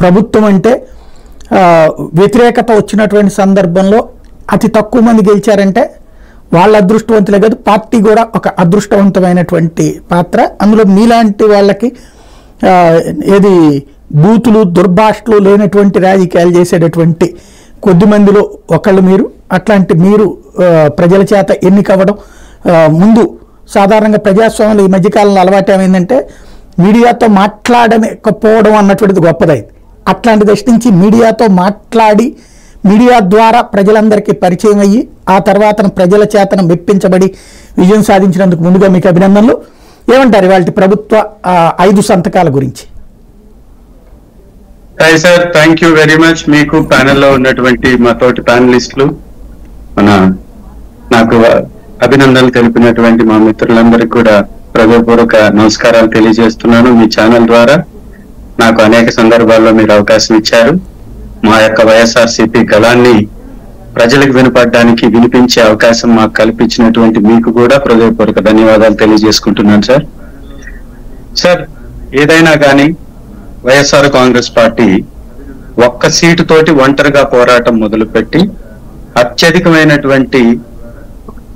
ప్రభుత్వం అంటే వ్యతిరేకత వచ్చినటువంటి సందర్భంలో అతి తక్కువ మంది గెలిచారంటే వాళ్ళ అదృష్టవంతులే కాదు, పార్టీ కూడా ఒక అదృష్టవంతమైనటువంటి పాత్ర. అందులో మీలాంటి వాళ్ళకి ఏది బూతులు దుర్భాషలు లేనటువంటి రాజకీయాలు చేసేటటువంటి కొద్ది మందిలో ఒకళ్ళు మీరు. అట్లాంటి మీరు ప్రజల చేత ఎన్నికవ్వడం, ముందు సాధారణంగా ప్రజాస్వామ్యంలో ఈ మధ్యకాలంలో అలవాటు ఏమైందంటే మీడియాతో మాట్లాడకపోవడం అన్నటువంటిది గొప్పదైంది. అట్లాంటి దశ నుంచి మీడియాతో మాట్లాడి మీడియా ద్వారా ప్రజలందరికీ పరిచయం అయ్యి ఆ తర్వాత ప్రజల చేతన మెప్పించబడి విజయం సాధించినందుకు ముందుగా మీకు అభినందనలు. ఏమంటారు ఇవాళ ప్రభుత్వ 5 సంతకాల గురించి? Hi sir, thank you very much. మీకు ప్యానెల్లో ఉన్నటువంటి మా తోటి ప్యానలిస్టులు, నాకు అభినందనలు తెలిపినటువంటి మా మిత్రులందరికీ కూడా హృదయపూర్వక నమస్కారాలు తెలియజేస్తున్నాను. మీ ఛానల్ ద్వారా నాకు అనేక సందర్భాల్లో మీరు అవకాశం ఇచ్చారు. మా యొక్క వైఎస్ఆర్సీపీ గళాన్ని ప్రజలకు వినపడడానికి, వినిపించే అవకాశం మాకు కల్పించినటువంటి మీకు కూడా హృదయపూర్వక ధన్యవాదాలు తెలియజేసుకుంటున్నాను సార్. సార్, ఏదైనా కానీ వైఎస్ఆర్ కాంగ్రెస్ పార్టీ ఒక్క సీటు తోటి ఒంటరిగా పోరాటం మొదలుపెట్టి అత్యధికమైనటువంటి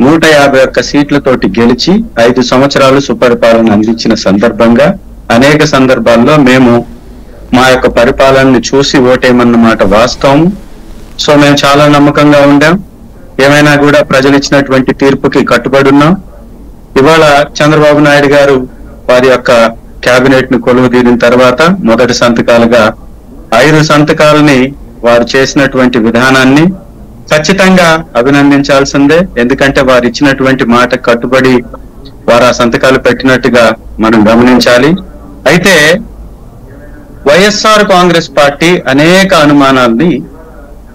151 సీట్లతోటి గెలిచి 5 సంవత్సరాలు సుపరిపాలన అందించిన సందర్భంగా అనేక సందర్భాల్లో మేము మా యొక్క పరిపాలనని చూసి ఓటేయమన్నమాట వాస్తవం. సో మేము చాలా నమ్మకంగా ఉండాం. ఏమైనా కూడా ప్రజలు ఇచ్చినటువంటి తీర్పుకి కట్టుబడి ఉన్నాం. ఇవాళ చంద్రబాబు నాయుడు గారు వారి యొక్క కేబినెట్ ను కొలువు తీరిన తర్వాత మొదటి సంతకాలుగా 5 సంతకాలని వారు చేసినటువంటి విధానాన్ని ఖచ్చితంగా అభినందించాల్సిందే. ఎందుకంటే వారు ఇచ్చినటువంటి మాట కట్టుబడి వారు ఆ సంతకాలు పెట్టినట్టుగా మనం గమనించాలి. అయితే వైఎస్ఆర్ కాంగ్రెస్ పార్టీ అనేక అనుమానాల్ని,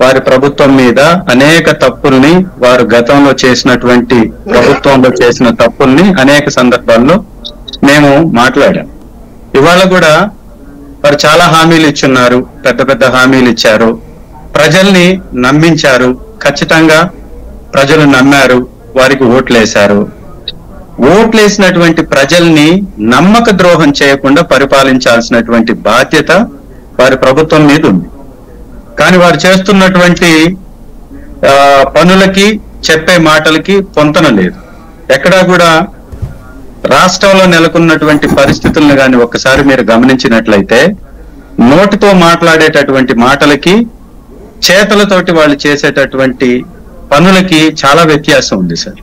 వారి ప్రభుత్వం మీద అనేక తప్పుల్ని, వారు గతంలో చేసినటువంటి ప్రభుత్వంలో చేసిన తప్పుల్ని అనేక సందర్భాల్లో మేము మాట్లాడాం. ఇవాళ కూడా వారు చాలా హామీలు ఇచ్చున్నారు, పెద్ద పెద్ద హామీలు ఇచ్చారు, ప్రజల్ని నమ్మించారు. ఖచ్చితంగా ప్రజలు నమ్మారు, వారికి ఓట్లేశారు. ఓట్లేసినటువంటి ప్రజల్ని నమ్మక ద్రోహం చేయకుండా పరిపాలించాల్సినటువంటి బాధ్యత వారి ప్రభుత్వం మీద ఉంది. కానీ వారు చేస్తున్నటువంటి పనులకి, చెప్పే మాటలకి పొంతన లేదు. ఎక్కడా కూడా రాష్ట్రంలో నెలకొన్నటువంటి పరిస్థితులను కానీ ఒక్కసారి మీరు గమనించినట్లయితే నోటితో మాట్లాడేటటువంటి మాటలకి, చేతలతోటి వాళ్ళు చేసేటటువంటి పనులకి చాలా వ్యత్యాసం ఉంది సార్.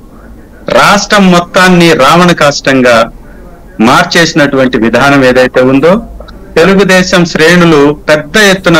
రాష్ట్రం మొత్తాన్ని రావణ కాష్టంగా మార్చేసినటువంటి విధానం ఏదైతే ఉందో తెలుగుదేశం శ్రేణులు పెద్ద ఎత్తున